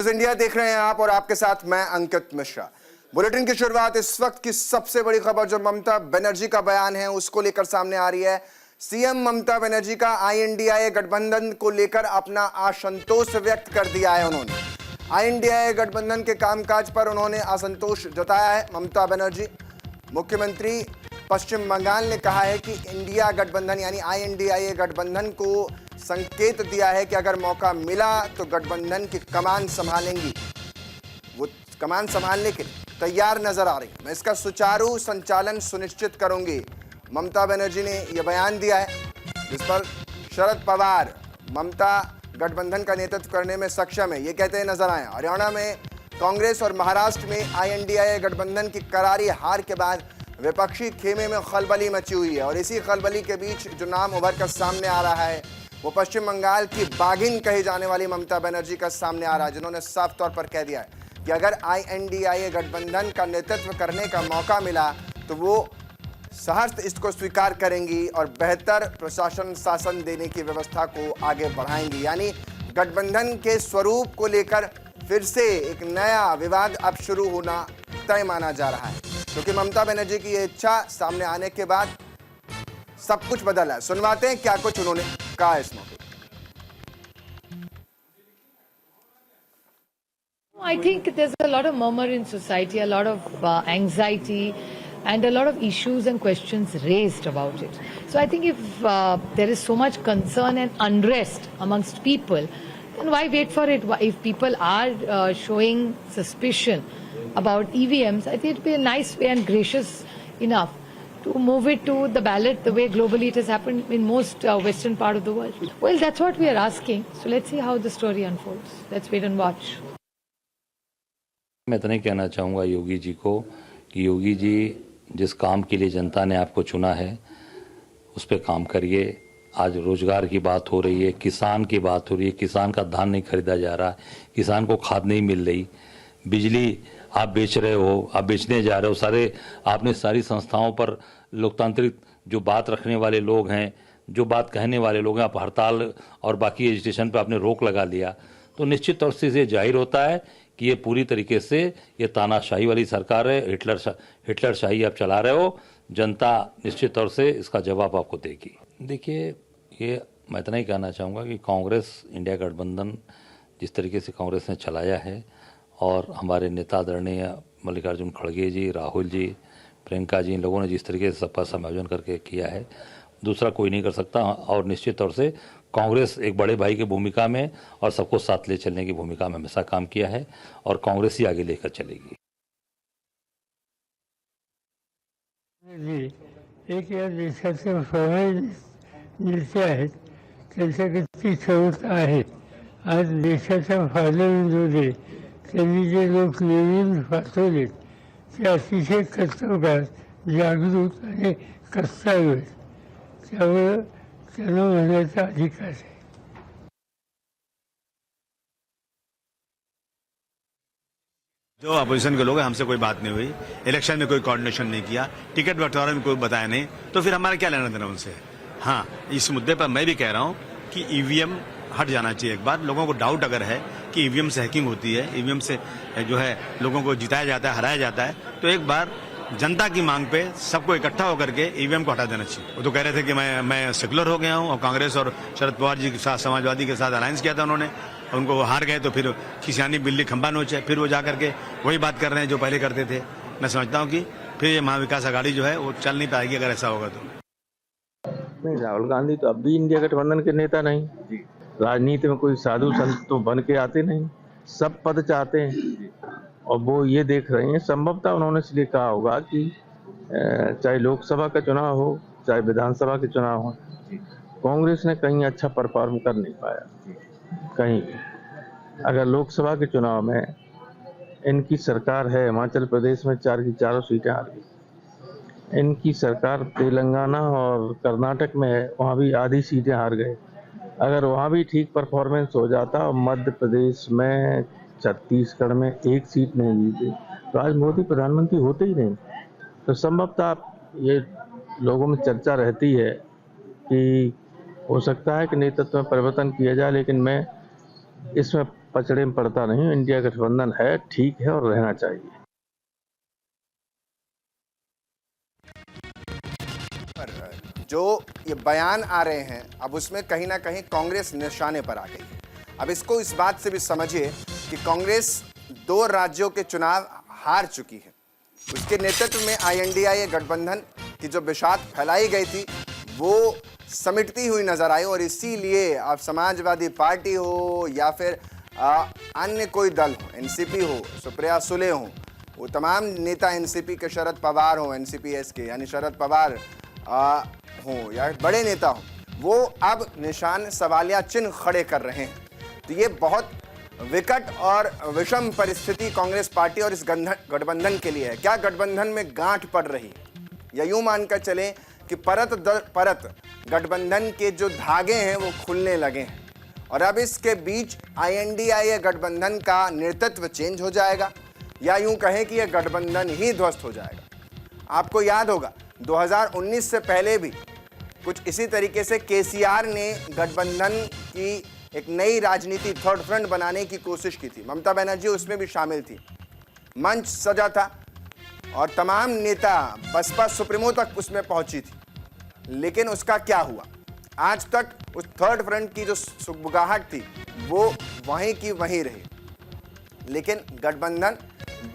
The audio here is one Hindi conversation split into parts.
इंडिया देख रहे हैं आप और आपके साथ मैं अंकित मिश्रा। बुलेटिन की शुरुआत इस वक्त की सबसे बड़ी खबर जो ममता बनर्जी का बयान है उसको लेकर सामने आ रही है। सीएम ममता बनर्जी का INDIA गठबंधन को लेकर अपना असंतोष व्यक्त कर दिया है। उन्होंने INDIA गठबंधन के कामकाज पर उन्होंने असंतोष जताया है। ममता बनर्जी मुख्यमंत्री पश्चिम बंगाल ने कहा है कि इंडिया गठबंधन यानी INDIA गठबंधन को संकेत दिया है कि अगर मौका मिला तो गठबंधन की कमान संभालेंगी। वो कमान संभालने के लिए तैयार नजर आ रही है। मैं इसका सुचारू संचालन सुनिश्चित करूंगी। ममता बनर्जी ने यह बयान दिया है जिस पर शरद पवार ममता गठबंधन का नेतृत्व करने में सक्षम है ये कहते हैं नजर आए। हरियाणा में कांग्रेस और महाराष्ट्र में INDIA गठबंधन की करारी हार के बाद विपक्षी खेमे में खलबली मची हुई है और इसी खलबली के बीच जो नाम उभर कर सामने आ रहा है वो पश्चिम बंगाल की बागिन कही जाने वाली ममता बनर्जी का सामने आ रहा है, जिन्होंने साफ तौर पर कह दिया है कि अगर INDIA गठबंधन का नेतृत्व करने का मौका मिला तो वो सहर्ष इसको स्वीकार करेंगी और बेहतर प्रशासन शासन देने की व्यवस्था को आगे बढ़ाएंगी। यानी गठबंधन के स्वरूप को लेकर फिर से एक नया विवाद अब शुरू होना तय माना जा रहा है, क्योंकि ममता बनर्जी की ये इच्छा सामने आने के बाद सब कुछ बदला है। सुनवाते हैं क्या कुछ उन्होंने कहा इस मौके। I think there's a lot of murmur in society, a lot of anxiety and a lot of issues and questions raised about it. So I think if there is so much concern and unrest amongst people, then why wait for it? If people are showing suspicion about EVMs, I think it would be a nice way and gracious enough to move it to the ballot the way globally it has happened in most western part of the world. Well, that's what we are asking. So let's see how the story unfolds. Let's wait and watch. मैं इतना ही कहना चाहूँगा योगी जी को कि योगी जी जिस काम के लिए जनता ने आपको चुना है उस पर काम करिए। आज रोजगार की बात हो रही है, किसान की बात हो रही है, किसान का धान नहीं खरीदा जा रहा, किसान को खाद नहीं मिल रही, बिजली आप बेच रहे हो, आप बेचने जा रहे हो, सारे आपने सारी संस्थाओं पर लोकतांत्रिक जो बात रखने वाले लोग हैं, जो बात कहने वाले लोग हैं, आप हड़ताल और बाकी एजुटेशन पर आपने रोक लगा दिया। तो निश्चित तौर से ये जाहिर होता है कि ये पूरी तरीके से ये तानाशाही वाली सरकार है, हिटलर शाही आप चला रहे हो। जनता निश्चित तौर से इसका जवाब आपको देगी। देखिए, ये मैं इतना ही कहना चाहूँगा कि कांग्रेस इंडिया गठबंधन जिस तरीके से कांग्रेस ने चलाया है और हमारे नेता आदरणीय मल्लिकार्जुन खड़गे जी, राहुल जी, प्रियंका जी, इन लोगों ने जिस तरीके से सबका समायोजन करके किया है दूसरा कोई नहीं कर सकता। और निश्चित तौर से कांग्रेस एक बड़े भाई की भूमिका में और सबको साथ ले चलने की भूमिका में हमेशा काम किया है और कांग्रेस ही आगे लेकर चलेगी। एक या देशाचे फळं दिसते आहेत त्याच्याकरती ठेवत आहेत। आज देशाच्या फायद्याविरोधी त्यांनी जे लोक निवडून पाठवलेत ते अतिशय कर्तव्यगार, जागृत आणि कर्तव्य, त्यामुळे त्यांना म्हणण्याचा अधिकार आहे। जो अपोजिशन के लोग हैं हमसे कोई बात नहीं हुई, इलेक्शन में कोई कोऑर्डिनेशन नहीं किया, टिकट बंटवारे में कोई बताया नहीं, तो फिर हमारा क्या लेना देना उनसे। हाँ, इस मुद्दे पर मैं भी कह रहा हूँ कि EVM हट जाना चाहिए। एक बार लोगों को डाउट अगर है कि EVM से हैकिंग होती है, EVM से जो है लोगों को जिताया जाता है, हराया जाता है, तो एक बार जनता की मांग पे सबको इकट्ठा होकर के EVM को हटा देना चाहिए। वो तो कह रहे थे कि मैं सेकुलर हो गया हूँ और कांग्रेस और शरद पवार जी के साथ, समाजवादी के साथ अलायंस किया था उन्होंने, उनको वो हार गए तो फिर खिसियानी बिल्ली खंबा नोचे, फिर वो जा करके वही बात कर रहे हैं जो पहले करते थे। मैं समझता हूँ कि फिर ये महाविकास आघाड़ी जो है वो चल नहीं पाएगी अगर ऐसा होगा तो। नहीं, राहुल गांधी तो अब भी इंडिया गठबंधन के नेता नहीं। राजनीति में कोई साधु संत तो बन के आते नहीं, सब पद चाहते हैं और वो ये देख रहे हैं। संभवतः उन्होंने इसलिए कहा होगा कि चाहे लोकसभा का चुनाव हो चाहे विधानसभा के चुनाव हो, कांग्रेस ने कहीं अच्छा परफॉर्म कर नहीं पाया कहीं। अगर लोकसभा के चुनाव में इनकी सरकार है, हिमाचल प्रदेश में 4 की 4 सीटें हार गई, इनकी सरकार तेलंगाना और कर्नाटक में है, वहाँ भी आधी सीटें हार गए। अगर वहाँ भी ठीक परफॉर्मेंस हो जाता और मध्य प्रदेश में, छत्तीसगढ़ में 1 सीट नहीं जीते तो आज मोदी प्रधानमंत्री होते ही नहीं। तो संभवतः ये लोगों में चर्चा रहती है कि हो सकता है कि नेतृत्व में परिवर्तन किया जाए, लेकिन मैं इसमें पचड़े में पड़ता नहीं। इंडिया गठबंधन है, ठीक है और रहना चाहिए। पर जो ये बयान आ रहे हैं अब उसमें कहीं ना कहीं कांग्रेस निशाने पर आ गई है। अब इसको इस बात से भी समझिए कि कांग्रेस 2 राज्यों के चुनाव हार चुकी है। उसके नेतृत्व में INDIA गठबंधन की जो बिसात फैलाई गई थी वो समिटती हुई नजर आई, और इसीलिए अब समाजवादी पार्टी हो या फिर अन्य कोई दल हो, NCP हो, सुप्रिया सुले हो, वो तमाम नेता NCP के शरद पवार हो, NCPS के यानी शरद पवार हो या बड़े नेता हो, वो अब निशान सवालिया चिन्ह खड़े कर रहे हैं। तो ये बहुत विकट और विषम परिस्थिति कांग्रेस पार्टी और इस गठबंधन के लिए है। क्या गठबंधन में गांठ पड़ रही है, या यूं मानकर चलें कि परत दर परत गठबंधन के जो धागे हैं वो खुलने लगे हैं, और अब इसके बीच INDIA गठबंधन का नेतृत्व चेंज हो जाएगा, या यूं कहें कि यह गठबंधन ही ध्वस्त हो जाएगा। आपको याद होगा 2019 से पहले भी कुछ इसी तरीके से KCR ने गठबंधन की एक नई राजनीति थर्ड फ्रंट बनाने की कोशिश की थी। ममता बनर्जी उसमें भी शामिल थी, मंच सजा था और तमाम नेता बसपा सुप्रीमो तक उसमें पहुंची थी, लेकिन उसका क्या हुआ? आज तक उस थर्ड फ्रंट की जो सुगबुगाहट थी वो वहीं की वहीं रही, लेकिन गठबंधन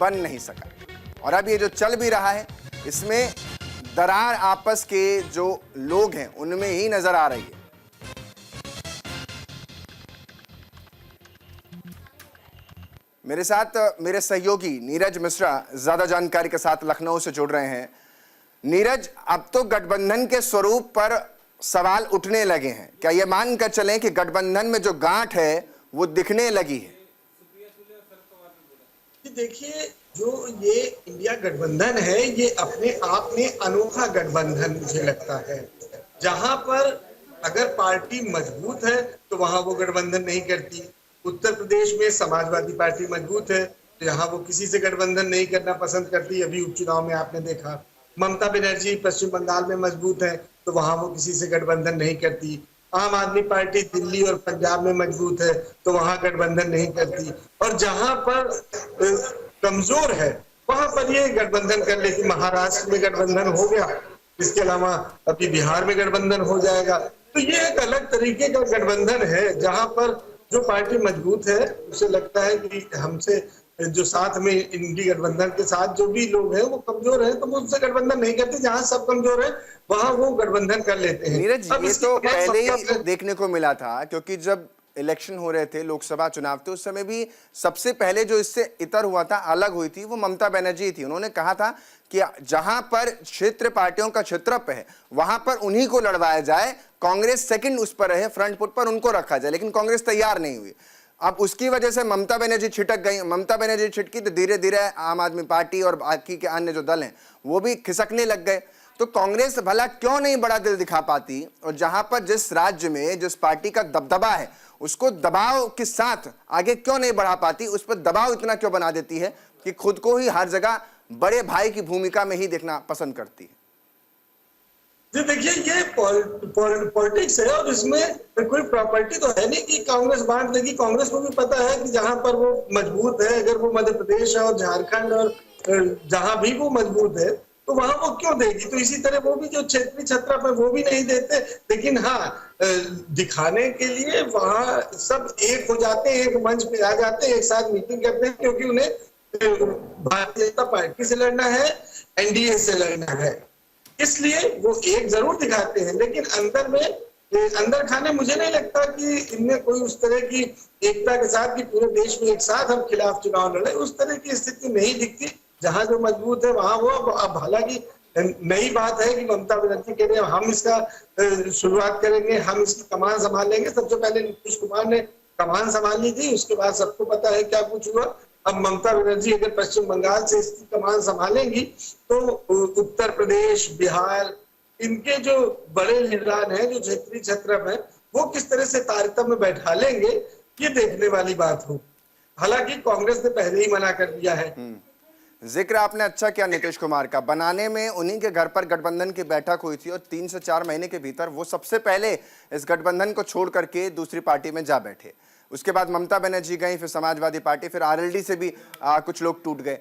बन नहीं सका। और अब ये जो चल भी रहा है इसमें दरार आपस के जो लोग हैं उनमें ही नजर आ रही है। मेरे साथ मेरे सहयोगी नीरज मिश्रा ज्यादा जानकारी के साथ लखनऊ से जुड़ रहे हैं। नीरज, अब तो गठबंधन के स्वरूप पर सवाल उठने लगे हैं। क्या ये मानकर चलें कि गठबंधन में जो गांठ है वो दिखने लगी है? देखिए, जो ये इंडिया गठबंधन है ये अपने आप में अनोखा गठबंधन मुझे लगता है, जहां पर अगर पार्टी मजबूत है तो वहां वो गठबंधन नहीं करती। उत्तर प्रदेश में समाजवादी पार्टी मजबूत है तो यहाँ वो किसी से गठबंधन नहीं करना पसंद करती। अभी उपचुनाव में आपने देखा ममता बनर्जी पश्चिम बंगाल में मजबूत है तो वहां वो किसी से गठबंधन नहीं करती। आम आदमी पार्टी दिल्ली और पंजाब में मजबूत है तो वहां गठबंधन नहीं करती, और जहां पर कमजोर है वहां पर ये गठबंधन कर लेती। महाराष्ट्र में गठबंधन हो गया, इसके अलावा अभी बिहार में गठबंधन हो जाएगा। तो ये एक अलग तरीके का गठबंधन है जहां पर जो पार्टी मजबूत है उसे लगता है कि हमसे जो साथ में इंडिया गठबंधन के साथ जो भी लोग हैं वो कमजोर हैं तो वो उनसे गठबंधन नहीं करते। जहां सब कमजोर है वहां वो गठबंधन कर लेते हैं। नीरज, ये तो पहले ही देखने को मिला था, क्योंकि जब इलेक्शन हो रहे थे, लोकसभा चुनाव थे, उस समय भी सबसे पहले जो इससे इतर हुआ था, अलग हुई थी, वो ममता बनर्जी थी। उन्होंने कहा था कि जहां पर क्षेत्र पार्टियों का क्षेत्रप है वहां पर उन्हीं को लड़वाया जाए, कांग्रेस सेकंड उस पर रहे, फ्रंट फुट पर उनको रखा जाए, लेकिन कांग्रेस तैयार नहीं हुई। अब उसकी वजह से ममता बनर्जी छिटक गई। ममता बनर्जी छिटकी तो धीरे धीरे आम आदमी पार्टी और बाकी के अन्य जो दल हैं वो भी खिसकने लग गए। तो कांग्रेस भला क्यों नहीं बड़ा दिल दिखा पाती, और जहां पर जिस राज्य में जिस पार्टी का दबदबा है उसको दबाव के साथ आगे क्यों नहीं बढ़ा पाती, उस पर दबाव इतना क्यों बना देती है कि खुद को ही हर जगह बड़े भाई की भूमिका में ही देखना पसंद करती है? जी देखिए, ये पॉलिटिक्स है और इसमें कोई प्रॉपर्टी तो है नहीं कि कांग्रेस बांट देगी। कांग्रेस को भी पता है कि जहां पर वो मजबूत है, अगर वो मध्य प्रदेश और झारखंड और जहां भी वो मजबूत है तो वहां वो क्यों देगी। तो इसी तरह वो भी जो क्षेत्रीय छत्रप है वो भी नहीं देते, लेकिन हाँ दिखाने के लिए वहां सब एक हो जाते हैं, एक मंच पे आ जाते हैं, एक साथ मीटिंग करते हैं, क्योंकि उन्हें भारतीय जनता पार्टी से लड़ना है, NDA से लड़ना है, इसलिए वो एक जरूर दिखाते हैं। लेकिन अंदर खाने मुझे नहीं लगता कि इनमें कोई उस तरह की एकता के साथ कि पूरे देश में एक साथ हम खिलाफ चुनाव लड़े, उस तरह की स्थिति नहीं दिखती। जहां जो मजबूत है वहां वो। अब हालांकि नई बात है कि ममता बनर्जी कह रहे हैं हम इसका शुरुआत करेंगे, हम इसकी कमान संभालेंगे। सबसे पहले नीतीश कुमार ने कमान संभाली थी, उसके बाद सबको पता है क्या कुछ हुआ। अब ममता बनर्जी अगर पश्चिम बंगाल से इसकी कमान संभालेंगी तो उत्तर प्रदेश, बिहार, इनके जो बड़े लीडरान हैं, जो क्षेत्रीय छत्रप हैं, वो किस तरह से तारतम्य में बैठा लेंगे, ये देखने वाली बात हो। हालांकि कांग्रेस ने पहले ही मना कर दिया है। जिक्र आपने अच्छा किया नीतीश कुमार का। बनाने में उन्हीं के घर पर गठबंधन की बैठक हुई थी और 3 से 4 महीने के भीतर वो सबसे पहले इस गठबंधन को छोड़ करके दूसरी पार्टी में जा बैठे। उसके बाद ममता बनर्जी गई, फिर समाजवादी पार्टी, फिर आरएलडी से भी कुछ लोग टूट गए।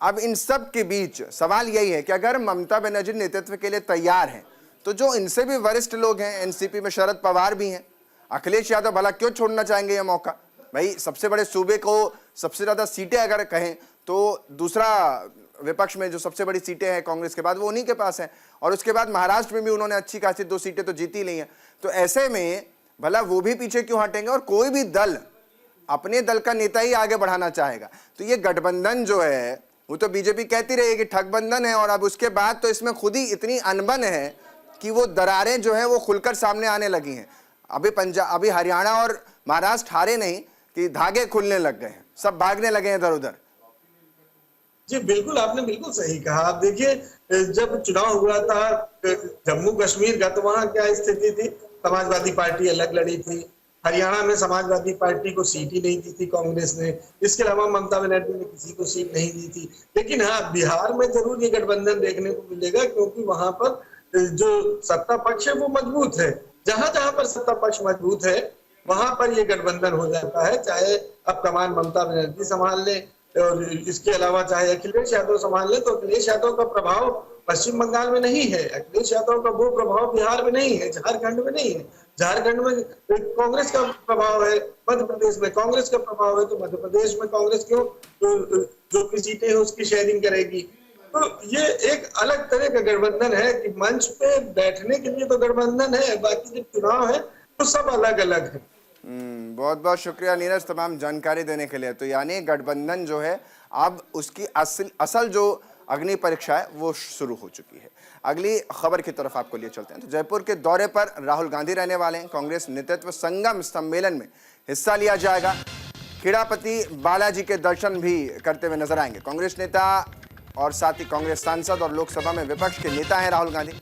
अब इन सब के बीच सवाल यही है कि अगर ममता बनर्जी नेतृत्व के लिए तैयार हैं तो जो इनसे भी वरिष्ठ लोग हैं, एनसीपी में शरद पवार भी हैं, अखिलेश यादव भला क्यों छोड़ना चाहेंगे ये मौका? भाई सबसे बड़े सूबे को सबसे ज्यादा सीटें अगर कहें तो दूसरा विपक्ष में जो सबसे बड़ी सीटें हैं कांग्रेस के बाद वो उन्हीं के पास हैं, और उसके बाद महाराष्ट्र में भी उन्होंने अच्छी खासी 2 सीटें तो जीती ली हैं। तो ऐसे में भला वो भी पीछे क्यों हटेंगे? और कोई भी दल अपने दल का नेता ही आगे बढ़ाना चाहेगा। तो ये गठबंधन जो है वो तो बीजेपी कहती रही कि ठगबंधन है, और अब उसके बाद तो इसमें खुद ही इतनी अनबन है कि वो दरारें जो है वो खुलकर सामने आने लगी हैं। अभी हरियाणा और महाराष्ट्र हारे नहीं कि धागे खुलने लग गए हैं, सब भागने लगे हैं इधर उधर। जी बिल्कुल, आपने बिल्कुल सही कहा। आप देखिए, जब चुनाव हुआ था जम्मू कश्मीर का, तो वहां क्या स्थिति थी? समाजवादी पार्टी अलग लड़ी थी, हरियाणा में समाजवादी पार्टी को सीट ही नहीं दी थी कांग्रेस ने, इसके अलावा ममता बनर्जी ने किसी को सीट नहीं दी थी। लेकिन हाँ, बिहार में जरूर ये गठबंधन देखने को मिलेगा, क्योंकि वहां पर जो सत्ता पक्ष है वो मजबूत है। जहां जहां पर सत्ता पक्ष मजबूत है वहां पर ये गठबंधन हो जाता है, चाहे अब कमान ममता बनर्जी संभाल ले और इसके अलावा चाहे अखिलेश यादव संभाल ले। तो अखिलेश यादव का प्रभाव पश्चिम बंगाल में नहीं है, अखिलेश यादव का वो प्रभाव बिहार में नहीं है, झारखंड में नहीं है। झारखंड में कांग्रेस का प्रभाव है, मध्य प्रदेश में कांग्रेस का प्रभाव है, तो मध्य प्रदेश में कांग्रेस क्यों जो की सीटें है उसकी शेयरिंग करेगी। तो ये एक अलग तरह का गठबंधन है कि मंच पे बैठने के लिए तो गठबंधन है, बाकी जो चुनाव है तो सब अलग अलग है। बहुत बहुत शुक्रिया नीरज तमाम जानकारी देने के लिए। तो यानी गठबंधन जो है अब उसकी असल जो अग्नि परीक्षा है वो शुरू हो चुकी है। अगली खबर की तरफ आपको लिए चलते हैं। तो जयपुर के दौरे पर राहुल गांधी रहने वाले हैं। कांग्रेस नेतृत्व संगम सम्मेलन में हिस्सा लिया जाएगा। खेड़ापति बालाजी के दर्शन भी करते हुए नजर आएंगे। कांग्रेस नेता और साथ ही कांग्रेस सांसद और लोकसभा में विपक्ष के नेता हैं राहुल गांधी,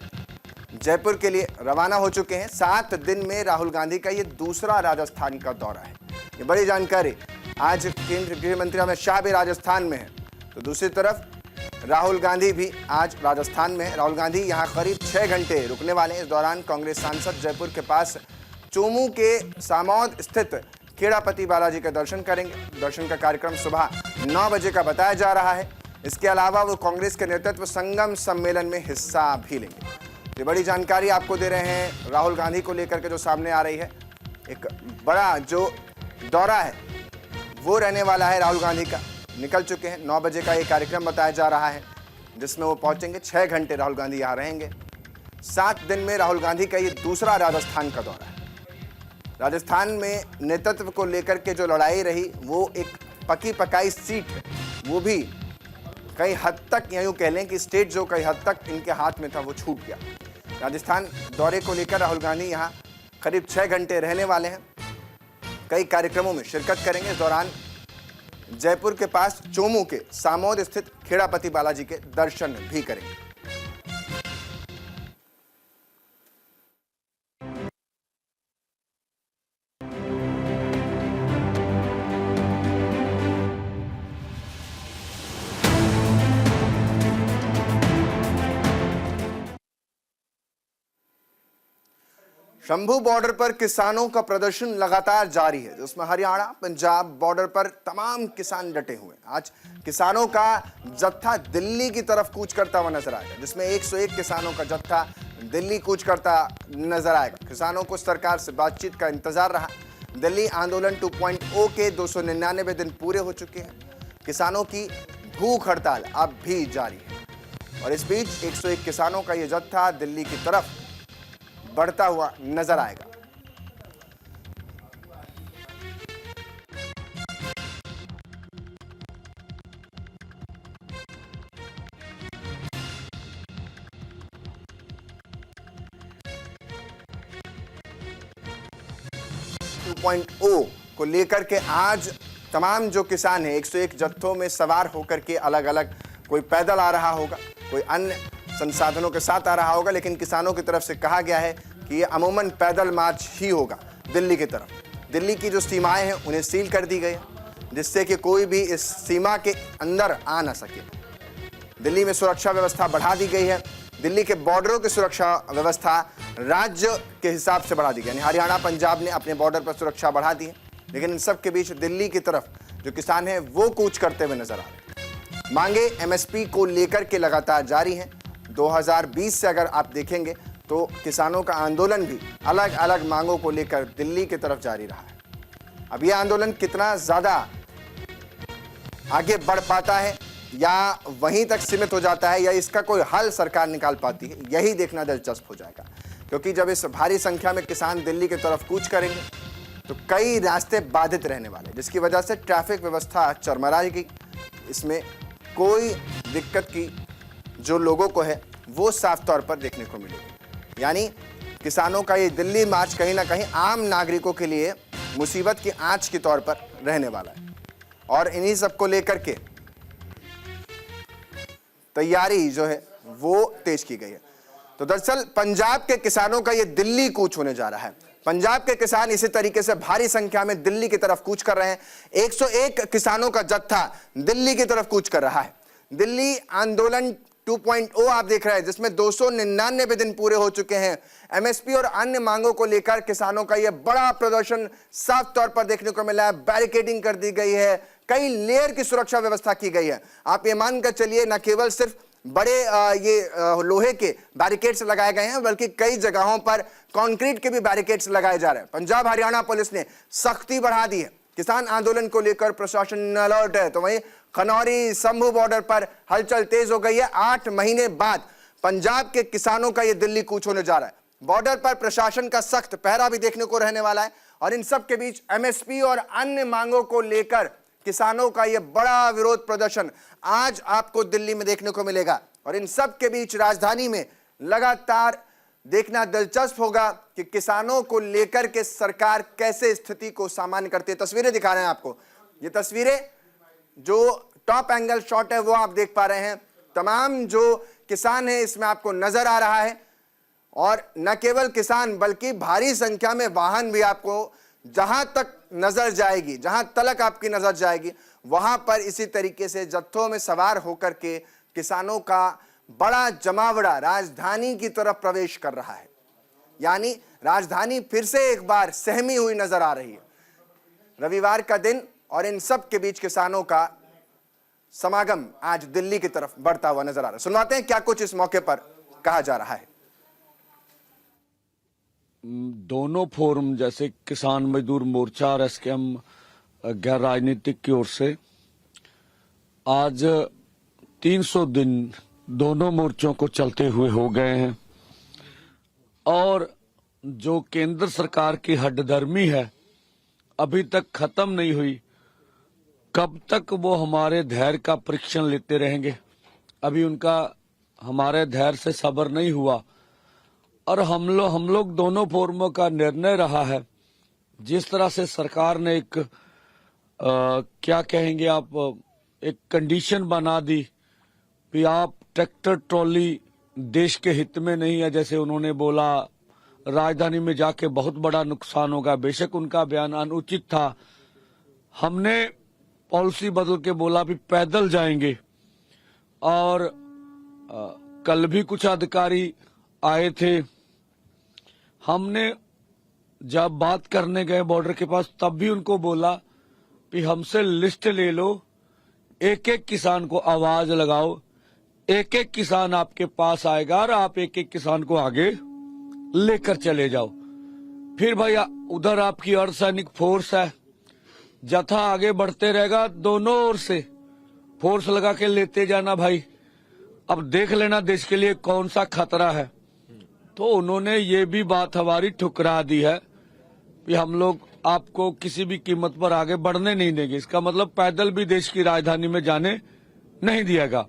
जयपुर के लिए रवाना हो चुके हैं। 7 दिन में राहुल गांधी का ये दूसरा राजस्थान का दौरा है। ये बड़ी जानकारी। आज केंद्रीय गृह मंत्री अमित शाह भी राजस्थान में है, तो दूसरी तरफ राहुल गांधी भी आज राजस्थान में है। राहुल गांधी यहाँ करीब 6 घंटे रुकने वाले हैं। इस दौरान कांग्रेस सांसद जयपुर के पास चोमू के सामौद स्थित खेड़ापति बालाजी का दर्शन करेंगे। दर्शन का कार्यक्रम सुबह 9 बजे का बताया जा रहा है। इसके अलावा वो कांग्रेस के नेतृत्व संगम सम्मेलन में हिस्सा भी लेंगे। ये बड़ी जानकारी आपको दे रहे हैं राहुल गांधी को लेकर के जो सामने आ रही है। एक बड़ा जो दौरा है वो रहने वाला है राहुल गांधी का। निकल चुके हैं, 9 बजे का ये कार्यक्रम बताया जा रहा है जिसमें वो पहुंचेंगे। 6 घंटे राहुल गांधी यहाँ रहेंगे। 7 दिन में राहुल गांधी का ये दूसरा राजस्थान का दौरा है। राजस्थान में नेतृत्व को लेकर के जो लड़ाई रही वो एक पकी पकाई सीट है, वो भी कई हद तक यूँ कह लें कि स्टेट जो कई हद तक इनके हाथ में था वो छूट गया। राजस्थान दौरे को लेकर राहुल गांधी यहाँ करीब 6 घंटे रहने वाले हैं। कई कार्यक्रमों में शिरकत करेंगे। इस दौरान जयपुर के पास चोमू के सामौद स्थित खेड़ापति बालाजी के दर्शन भी करेंगे। शंभू बॉर्डर पर किसानों का प्रदर्शन लगातार जारी है, जिसमें हरियाणा पंजाब बॉर्डर पर तमाम किसान डटे हुए हैं। आज किसानों का जत्था दिल्ली की तरफ कूच करता हुआ नजर आएगा, जिसमें 101 किसानों का जत्था दिल्ली कूच करता नजर आएगा। किसानों को सरकार से बातचीत का इंतजार रहा। दिल्ली आंदोलन 2.0 के 299 दिन पूरे हो चुके हैं। किसानों की भूख हड़ताल अब भी जारी है और इस बीच 101 किसानों का यह जत्था दिल्ली की तरफ बढ़ता हुआ नजर आएगा। को लेकर के आज तमाम जो किसान हैं 101 जत्थों में सवार होकर के अलग अलग, कोई पैदल आ रहा होगा, कोई अन्य संसाधनों के साथ आ रहा होगा, लेकिन किसानों की तरफ से कहा गया है कि ये अमूमन पैदल मार्च ही होगा दिल्ली की तरफ। दिल्ली की जो सीमाएं हैं उन्हें सील कर दी गई है, जिससे कि कोई भी इस सीमा के अंदर आ ना सके। दिल्ली में सुरक्षा व्यवस्था बढ़ा दी गई है। दिल्ली के बॉर्डरों की सुरक्षा व्यवस्था राज्य के हिसाब से बढ़ा दी गई है। हरियाणा पंजाब ने अपने बॉर्डर पर सुरक्षा बढ़ा दी है। लेकिन इन सब के बीच दिल्ली की तरफ जो किसान हैं वो कूच करते हुए नजर आ रहे हैं। मांगे एमएसपी को लेकर के लगातार जारी हैं। 2020 से अगर आप देखेंगे तो किसानों का आंदोलन भी अलग अलग मांगों को लेकर दिल्ली की तरफ जारी रहा है। अब यह आंदोलन कितना ज्यादा आगे बढ़ पाता है या वहीं तक सीमित हो जाता है या इसका कोई हल सरकार निकाल पाती है, यही देखना दिलचस्प हो जाएगा। क्योंकि जब इस भारी संख्या में किसान दिल्ली की तरफ कूच करेंगे तो कई रास्ते बाधित रहने वाले, जिसकी वजह से ट्रैफिक व्यवस्था चरमराएगी। इसमें कोई दिक्कत की जो लोगों को है वो साफ तौर पर देखने को मिलेगी। यानी किसानों का ये दिल्ली मार्च कहीं ना कहीं आम नागरिकों के लिए मुसीबत की आंच के तौर पर रहने वाला है और इन्हीं सब को लेकर के तैयारी जो है वो तेज की गई है। तो दरअसल पंजाब के किसानों का ये दिल्ली कूच होने जा रहा है। पंजाब के किसान इसी तरीके से भारी संख्या में दिल्ली की तरफ कूच कर रहे हैं। 101 किसानों का जत्था दिल्ली की तरफ कूच कर रहा है। दिल्ली आंदोलन 2.0 आप देख रहे हैं, जिसमें 299 दिन पूरे हो चुके हैं। एमएसपी और अन्य मांगों को लेकर किसानों का यह बड़ा प्रदर्शन साफ तौर पर देखने को मिला है। बैरिकेडिंग कर दी गई है, कई लेयर की सुरक्षा व्यवस्था की गई है। आप ये मानकर चलिए न केवल सिर्फ बड़े लोहे के बैरिकेड्स लगाए गए हैं, बल्कि कई जगहों पर कंक्रीट के भी बैरिकेड्स लगाए जा रहे हैं। पंजाब हरियाणा पुलिस ने सख्ती बढ़ा दी है। किसान आंदोलन को लेकर प्रशासन अलर्ट है। तो वहीं खनौरी संभू बॉर्डर पर हलचल तेज हो गई है। 8 महीने बाद पंजाब के किसानों का यह दिल्ली कूच होने जा रहा है। बॉर्डर पर प्रशासन का सख्त पहरा भी देखने को रहने वाला है और इन सब के बीच एमएसपी और अन्य मांगों को लेकर किसानों का यह बड़ा विरोध प्रदर्शन आज आपको दिल्ली में देखने को मिलेगा। और इन सब के बीच राजधानी में लगातार देखना दिलचस्प होगा कि किसानों को लेकर के सरकार कैसे स्थिति को सामान्य करती है। तस्वीरें दिखा रहे हैं आपको। ये तस्वीरें जो टॉप एंगल शॉट है वो आप देख पा रहे हैं। तमाम जो किसान हैं इसमें आपको नजर आ रहा है और न केवल किसान बल्कि भारी संख्या में वाहन भी आपको जहां तक नजर जाएगी, जहां तलक आपकी नजर जाएगी, वहां पर इसी तरीके से जत्थों में सवार होकर के किसानों का बड़ा जमावड़ा राजधानी की तरफ प्रवेश कर रहा है। यानी राजधानी फिर से एक बार सहमी हुई नजर आ रही है। रविवार का दिन और इन सब के बीच किसानों का समागम आज दिल्ली की तरफ बढ़ता हुआ नजर आ रहा है। सुनवाते हैं क्या कुछ इस मौके पर कहा जा रहा है। दोनों फोरम जैसे किसान मजदूर मोर्चा और एसकेएम गैर राजनीतिक की ओर से आज 300 दिन दोनों मोर्चों को चलते हुए हो गए हैं और जो केंद्र सरकार की हड्डदर्मी है अभी तक खत्म नहीं हुई। कब तक वो हमारे धैर्य का परीक्षण लेते रहेंगे? अभी उनका हमारे धैर्य से सब्र नहीं हुआ और हम लोग दोनों फोरमों का निर्णय रहा है। जिस तरह से सरकार ने एक क्या कहेंगे आप, एक कंडीशन बना दी कि आप ट्रैक्टर ट्रॉली देश के हित में नहीं है, जैसे उन्होंने बोला राजधानी में जाके बहुत बड़ा नुकसान होगा। बेशक उनका बयान अनुचित था। हमने पॉलिसी बदल के बोला भी पैदल जाएंगे और कल भी कुछ अधिकारी आए थे। हमने जब बात करने गए बॉर्डर के पास तब भी उनको बोला कि हमसे लिस्ट ले लो, एक एक किसान को आवाज लगाओ, एक एक किसान आपके पास आएगा और आप एक एक किसान को आगे लेकर चले जाओ। फिर भाई उधर आपकी अर्धसैनिक फोर्स है, जत्था आगे बढ़ते रहेगा, दोनों ओर से फोर्स लगा के लेते जाना भाई। अब देख लेना देश के लिए कौन सा खतरा है। तो उन्होंने ये भी बात हमारी ठुकरा दी है कि हम लोग आपको किसी भी कीमत पर आगे बढ़ने नहीं देंगे। इसका मतलब पैदल भी देश की राजधानी में जाने नहीं दिएगा।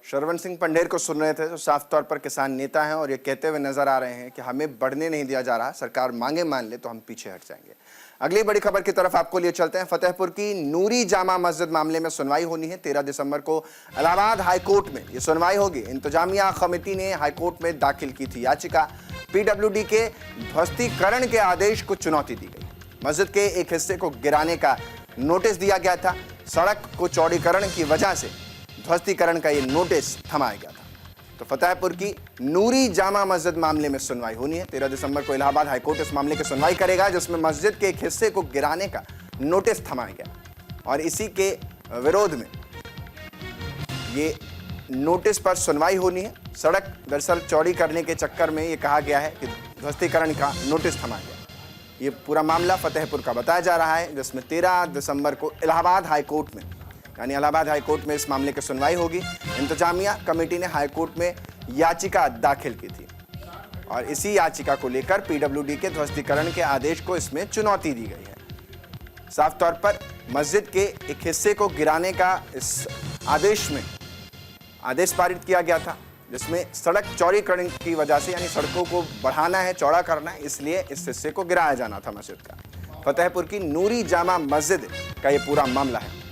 शरवण सिंह पंडेर को सुन रहे थे, जो साफ तौर पर किसान नेता हैं और ये कहते हुए नजर आ रहे हैं कि हमें बढ़ने नहीं दिया जा रहा, सरकार मांगे मान ले तो हम पीछे हट जाएंगे। अगली बड़ी खबर की तरफ आपको लिए चलते हैं। फतेहपुर की नूरी जामा मस्जिद मामले में सुनवाई होनी है। 13 दिसंबर को इलाहाबाद हाईकोर्ट में ये सुनवाई होगी। इंतजामिया कमेटी ने हाईकोर्ट में दाखिल की थी याचिका। पीडब्ल्यूडी के ध्वस्तीकरण के आदेश को चुनौती दी गई। मस्जिद के एक हिस्से को गिराने का नोटिस दिया गया था। सड़क को चौड़ीकरण की वजह से ध्वस्तीकरण का ये नोटिस थमाया गया था। तो फतेहपुर की नूरी जामा मस्जिद मामले में सुनवाई होनी है। 13 दिसंबर को इलाहाबाद हाईकोर्ट इस मामले की सुनवाई करेगा, जिसमें मस्जिद के एक हिस्से को गिराने का नोटिस थमाया गया और इसी के विरोध में ये नोटिस पर सुनवाई होनी है। सड़क दरअसल चौड़ी करने के चक्कर में ये कहा गया है कि ध्वस्तीकरण का नोटिस थमाया गया। ये पूरा मामला फतेहपुर का बताया जा रहा है, जिसमें 13 दिसंबर को इलाहाबाद हाईकोर्ट में, यानी इलाहाबाद हाईकोर्ट में इस मामले की सुनवाई होगी। इंतजामिया कमेटी ने हाईकोर्ट में याचिका दाखिल की थी और इसी याचिका को लेकर पीडब्ल्यूडी के ध्वस्तीकरण के आदेश को इसमें चुनौती दी गई है। साफ तौर पर मस्जिद के एक हिस्से को गिराने का इस आदेश में आदेश पारित किया गया था, जिसमें सड़क चौड़ीकरण की वजह से, यानी सड़कों को बढ़ाना है, चौड़ा करना है, इसलिए इस हिस्से को गिराया जाना था मस्जिद का। फतेहपुर की नूरी जामा मस्जिद का ये पूरा मामला है।